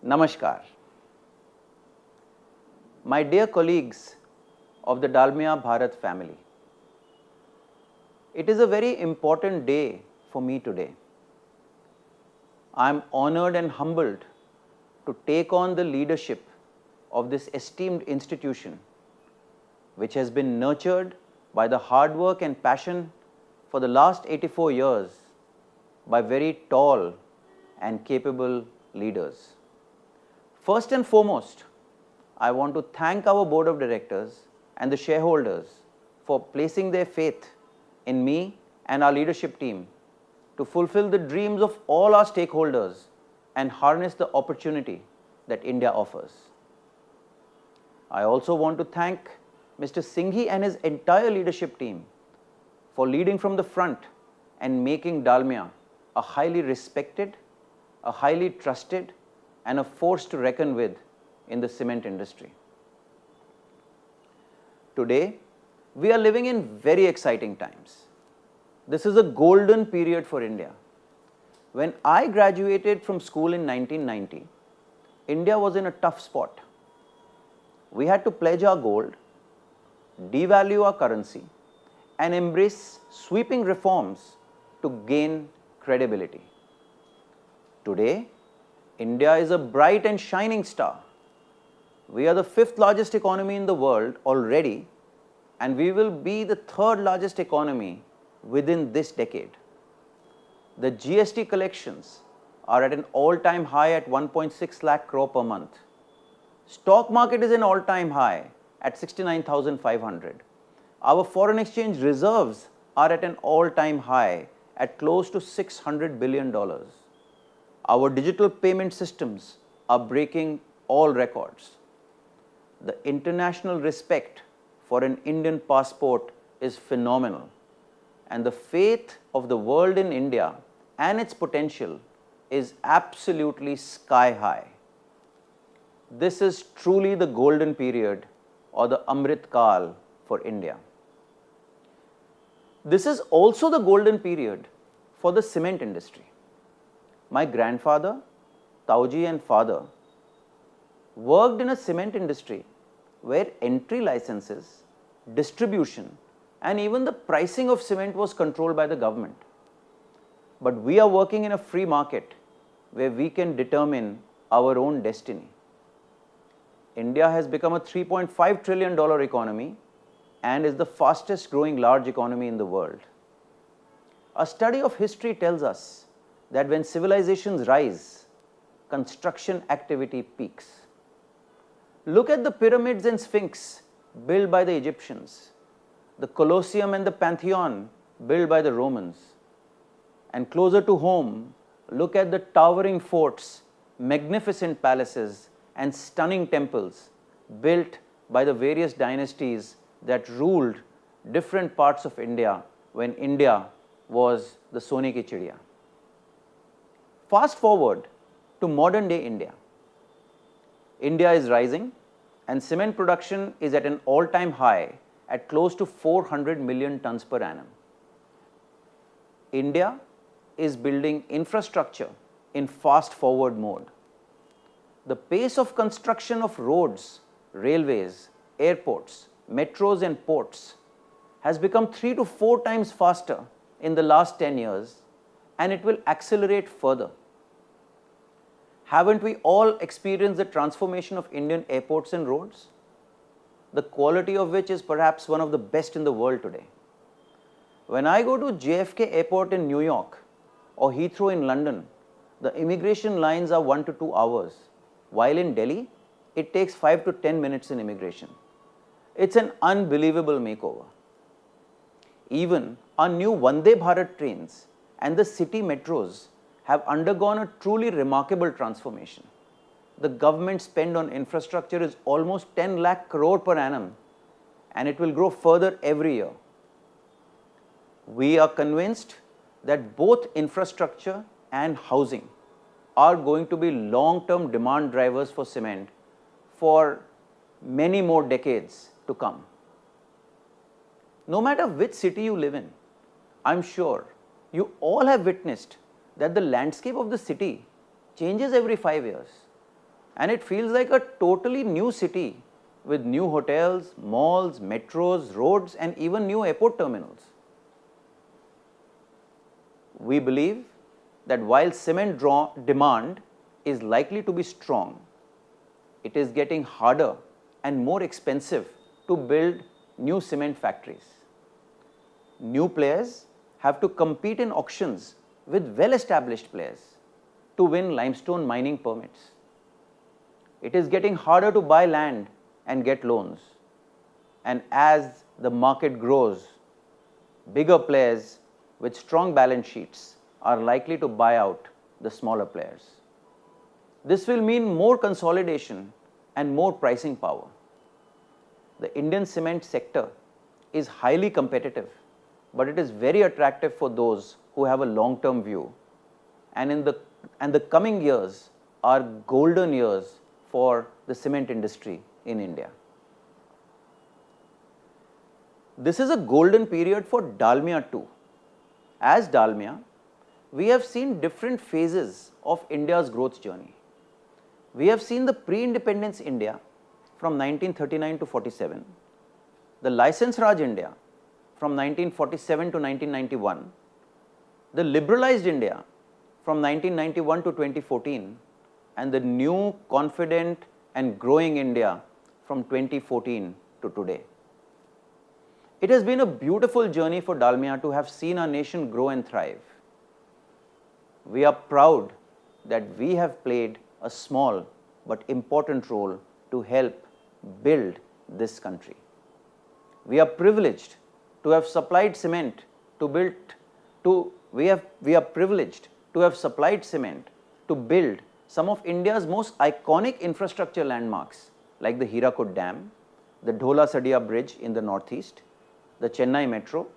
Namaskar. My dear colleagues of the Dalmia Bharat family, it is a very important day for me today. I am honored and humbled to take on the leadership of this esteemed institution, which has been nurtured by the hard work and passion for the last 84 years by very tall and capable leaders. First and foremost, I want to thank our board of directors and the shareholders for placing their faith in me and our leadership team to fulfill the dreams of all our stakeholders and harness the opportunity that India offers. I also want to thank Mr. Singhi and his entire leadership team for leading from the front and making Dalmia a highly respected, a highly trusted, and a force to reckon with in the cement industry. Today, we are living in very exciting times. This is a golden period for India. When I graduated from school in 1990, India was in a tough spot. We had to pledge our gold, devalue our currency, and embrace sweeping reforms to gain credibility. Today, India is a bright and shining star. We are the 5th largest economy in the world already, and we will be the 3rd largest economy within this decade. The GST collections are at an all-time high at 1.6 lakh crore per month. Stock market is an all-time high at 69,500. Our foreign exchange reserves are at an all-time high at close to $600 billion. Our digital payment systems are breaking all records. The international respect for an Indian passport is phenomenal, and the faith of the world in India and its potential is absolutely sky high. This is truly the golden period or the Amrit Kal for India. This is also the golden period for the cement industry. My grandfather, Tauji, and father worked in a cement industry where entry licenses, distribution, and even the pricing of cement was controlled by the government. But we are working in a free market where we can determine our own destiny. India has become a $3.5 trillion economy and is the fastest growing large economy in the world. A study of history tells us that when civilizations rise, construction activity peaks. Look at the pyramids and sphinx built by the Egyptians, the Colosseum and the Pantheon built by the Romans. And closer to home, look at the towering forts, magnificent palaces, and stunning temples built by the various dynasties that ruled different parts of India when India was the Sone ki Chidiya. Fast forward to modern day India. India is rising and cement production is at an all-time high at close to 400 million tons per annum. India is building infrastructure in fast forward mode. The pace of construction of roads, railways, airports, metros and ports has become 3 to 4 times faster in the last 10 years, and it will accelerate further. Haven't we all experienced the transformation of Indian airports and roads? The quality of which is perhaps one of the best in the world today. When I go to JFK Airport in New York or Heathrow in London, the immigration lines are 1 to 2 hours, while in Delhi, it takes 5 to 10 minutes in immigration. It's an unbelievable makeover. Even our new Vande Bharat trains and the city metros have undergone a truly remarkable transformation. The government spend on infrastructure is almost 10 lakh crore per annum, and it will grow further every year. We are convinced that both infrastructure and housing are going to be long-term demand drivers for cement for many more decades to come. No matter which city you live in, I'm sure you all have witnessed that the landscape of the city changes every 5 years. and it feels like a totally new city with new hotels, malls, metros, roads, and even new airport terminals. We believe that while cement demand is likely to be strong, it is getting harder and more expensive to build new cement factories. New players have to compete in auctions with well-established players to win limestone mining permits. It is getting harder to buy land and get loans. And as the market grows, bigger players with strong balance sheets are likely to buy out the smaller players. This will mean more consolidation and more pricing power. The Indian cement sector is highly competitive, but it is very attractive for those who have a long-term view. And the coming years are golden years for the cement industry in India. This is a golden period for Dalmia too. As Dalmia, we have seen different phases of India's growth journey. We have seen the pre-independence India from 1939 to 47, the License Raj India from 1947 to 1991, the liberalized India from 1991 to 2014, and the new, confident and growing India from 2014 to today. It has been a beautiful journey for Dalmia to have seen our nation grow and thrive. We are proud that we have played a small but important role to help build this country. We are privileged to have supplied cement to build some of India's most iconic infrastructure landmarks like the Hirakud Dam, the Dhola Sadia Bridge in the northeast, the Chennai Metro,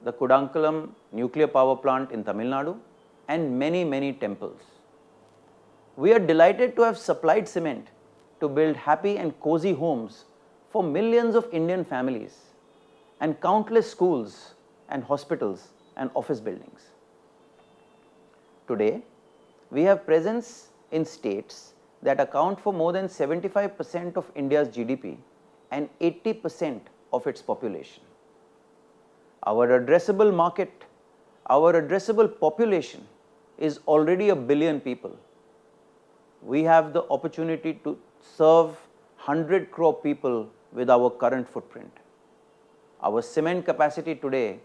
the Kudankulam Nuclear Power Plant in Tamil Nadu, and many, many temples. We are delighted to have supplied cement to build happy and cozy homes for millions of Indian families and countless schools and hospitals and office buildings. Today, we have presence in states that account for more than 75% of India's GDP and 80% of its population. Our addressable population is already 1 billion people. We have the opportunity to serve 100 crore people with our current footprint. Our cement capacity today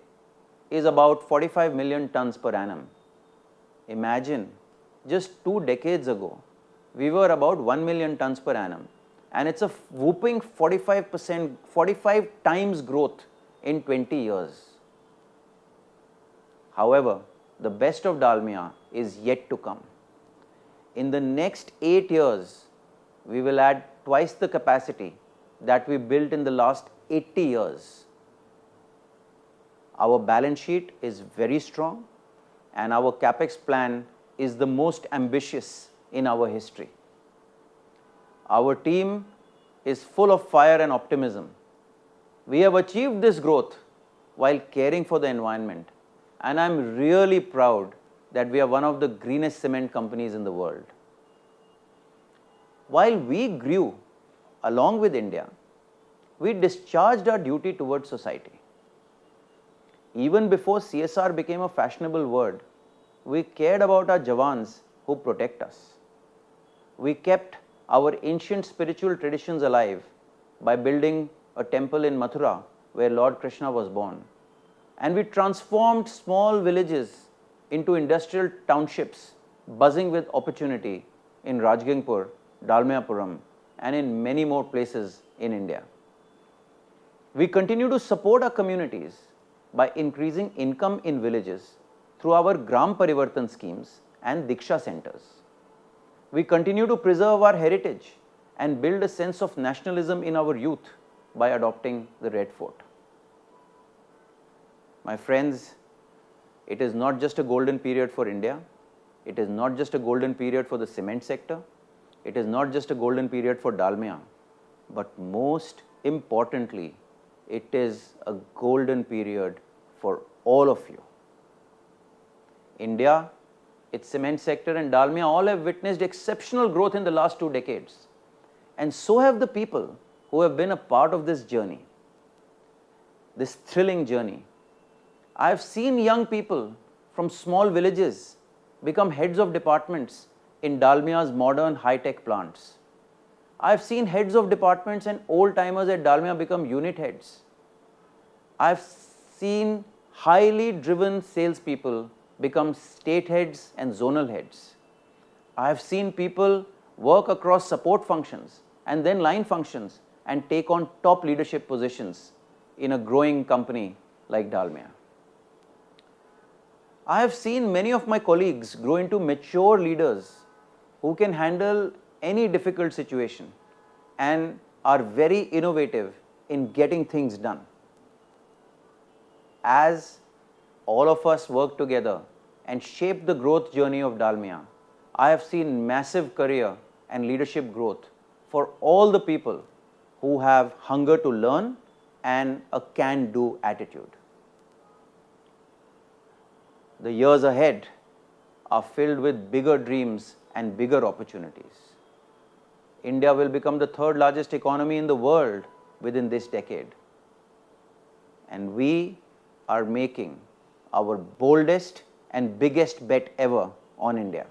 is about 45 million tons per annum. Imagine, just 2 decades ago, we were about 1 million tons per annum, and it's a whooping 45 times growth in 20 years. However, the best of Dalmia is yet to come. In the next 8 years, we will add twice the capacity that we built in the last 80 years. Our balance sheet is very strong, and our capex plan is the most ambitious in our history. Our team is full of fire and optimism. We have achieved this growth while caring for the environment, and I'm really proud that we are one of the greenest cement companies in the world. While we grew along with India, we discharged our duty towards society. Even before CSR became a fashionable word, we cared about our Jawans who protect us. We kept our ancient spiritual traditions alive by building a temple in Mathura where Lord Krishna was born. And we transformed small villages into industrial townships buzzing with opportunity in Rajgangpur, Dalmiapuram, and in many more places in India. We continue to support our communities by increasing income in villages through our Gram Parivartan schemes and Diksha centers. We continue to preserve our heritage and build a sense of nationalism in our youth by adopting the Red Fort. My friends, it is not just a golden period for India. It is not just a golden period for the cement sector. It is not just a golden period for Dalmia, but most importantly, it is a golden period for all of you. India its cement sector and Dalmia all have witnessed exceptional growth in the last 2 decades. And so have the people who have been a part of this journey, this thrilling journey. I have seen young people from small villages become heads of departments in Dalmia's modern high-tech plants. I have seen heads of departments and old-timers at Dalmia become unit heads. I have seen highly driven salespeople become state heads and zonal heads. I have seen people work across support functions and then line functions and take on top leadership positions in a growing company like Dalmia. I have seen many of my colleagues grow into mature leaders who can handle any difficult situation and are very innovative in getting things done. As all of us work together and shape the growth journey of Dalmia, I have seen massive career and leadership growth for all the people who have hunger to learn and a can-do attitude. The years ahead are filled with bigger dreams and bigger opportunities. India will become the third largest economy in the world within this decade. And we are making our boldest and biggest bet ever on India.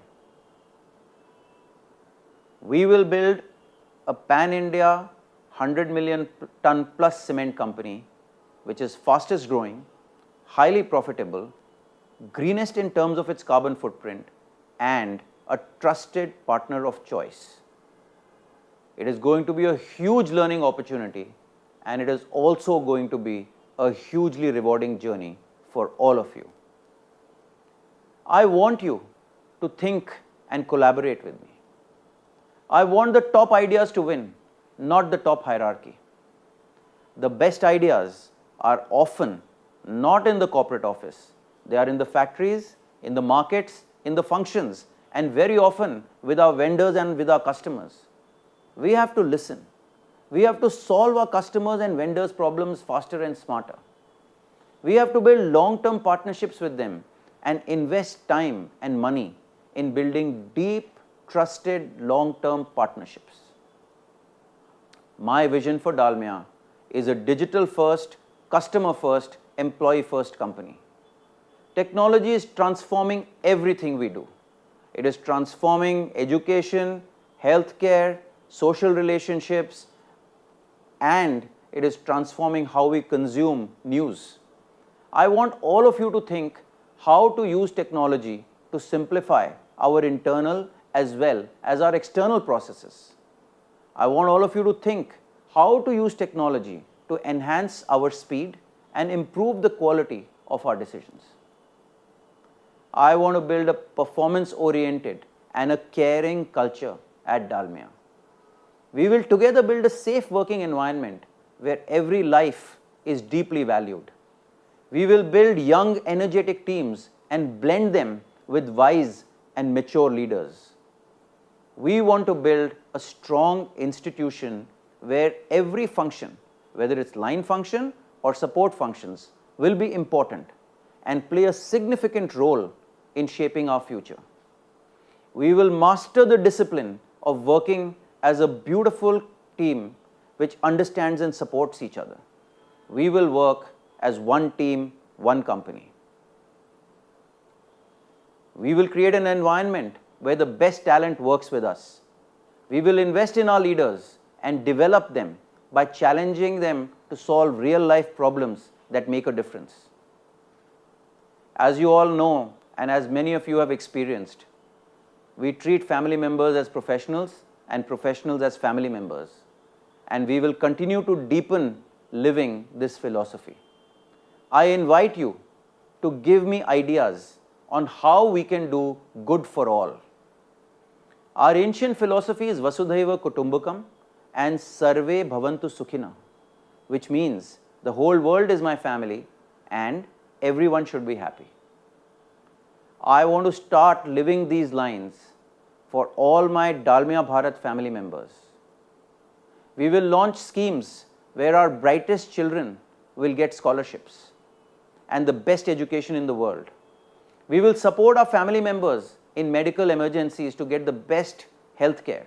We will build a pan-India 100 million ton plus cement company, which is fastest growing, highly profitable, greenest in terms of its carbon footprint, and a trusted partner of choice. It is going to be a huge learning opportunity, and it is also going to be a hugely rewarding journey for all of you. I want you to think and collaborate with me. I want the top ideas to win, not the top hierarchy. The best ideas are often not in the corporate office. They are in the factories, in the markets, in the functions, and very often with our vendors and with our customers. We have to listen. We have to solve our customers' and vendors' problems faster and smarter. We have to build long-term partnerships with them and invest time and money in building deep, trusted, long-term partnerships. My vision for Dalmia is a digital-first, customer-first, employee-first company. Technology is transforming everything we do. It is transforming education, healthcare, social relationships, and it is transforming how we consume news. I want all of you to think how to use technology to simplify our internal as well as our external processes. I want all of you to think how to use technology to enhance our speed and improve the quality of our decisions. I want to build a performance-oriented and a caring culture at Dalmia. We will together build a safe working environment where every life is deeply valued. We will build young, energetic teams and blend them with wise and mature leaders. We want to build a strong institution where every function, whether it's line function or support functions, will be important and play a significant role in shaping our future. We will master the discipline of working as a beautiful team which understands and supports each other. We will work as one team, one company. We will create an environment where the best talent works with us. We will invest in our leaders and develop them by challenging them to solve real-life problems that make a difference. As you all know, and as many of you have experienced, we treat family members as professionals and professionals as family members. And we will continue to deepen living this philosophy. I invite you to give me ideas on how we can do good for all. Our ancient philosophy is Vasudhaiva Kutumbakam and Sarve Bhavantu Sukhina, which means the whole world is my family and everyone should be happy. I want to start living these lines for all my Dalmia Bharat family members. We will launch schemes where our brightest children will get scholarships and the best education in the world. We will support our family members in medical emergencies to get the best health care,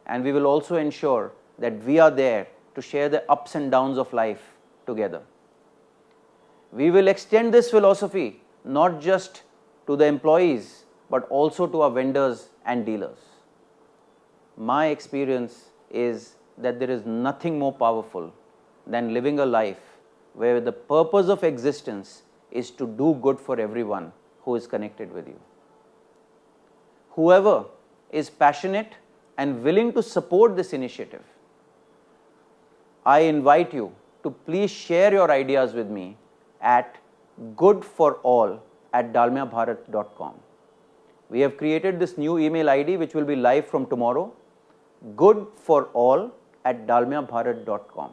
and we will also ensure that we are there to share the ups and downs of life together. We will extend this philosophy not just to the employees but also to our vendors and dealers. My experience is that there is nothing more powerful than living a life where the purpose of existence is to do good for everyone who is connected with you. Whoever is passionate and willing to support this initiative, I invite you to please share your ideas with me at goodforall@dalmiabharat.com. We have created this new email ID which will be live from tomorrow, goodforall@dalmiabharat.com.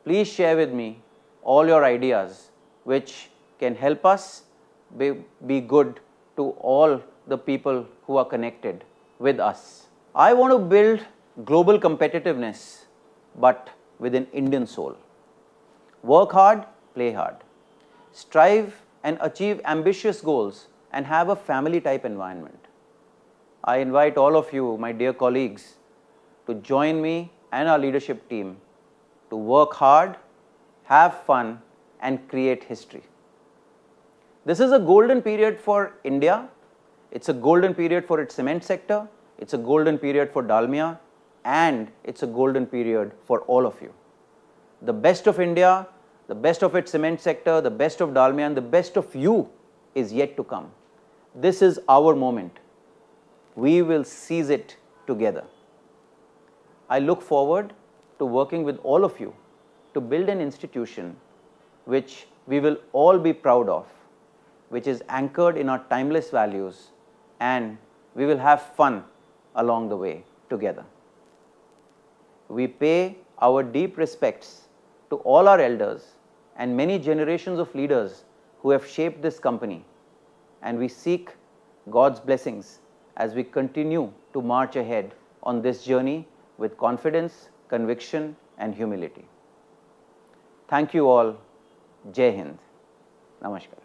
Please share with me all your ideas which can help us be good to all the people who are connected with us. I want to build global competitiveness but with an Indian soul. Work hard, play hard. Strive and achieve ambitious goals and have a family type environment. I invite all of you, my dear colleagues, to join me and our leadership team to work hard, have fun, and create history. This is a golden period for India. It's a golden period for its cement sector. It's a golden period for Dalmia, and it's a golden period for all of you. The best of India, the best of its cement sector, the best of Dalmia, and the best of you is yet to come. This is our moment. We will seize it together. I look forward to working with all of you to build an institution which we will all be proud of, which is anchored in our timeless values, and we will have fun along the way together. We pay our deep respects to all our elders and many generations of leaders who have shaped this company, and we seek God's blessings as we continue to march ahead on this journey with confidence, conviction, and humility. Thank you all. Jai Hind. Namaskar.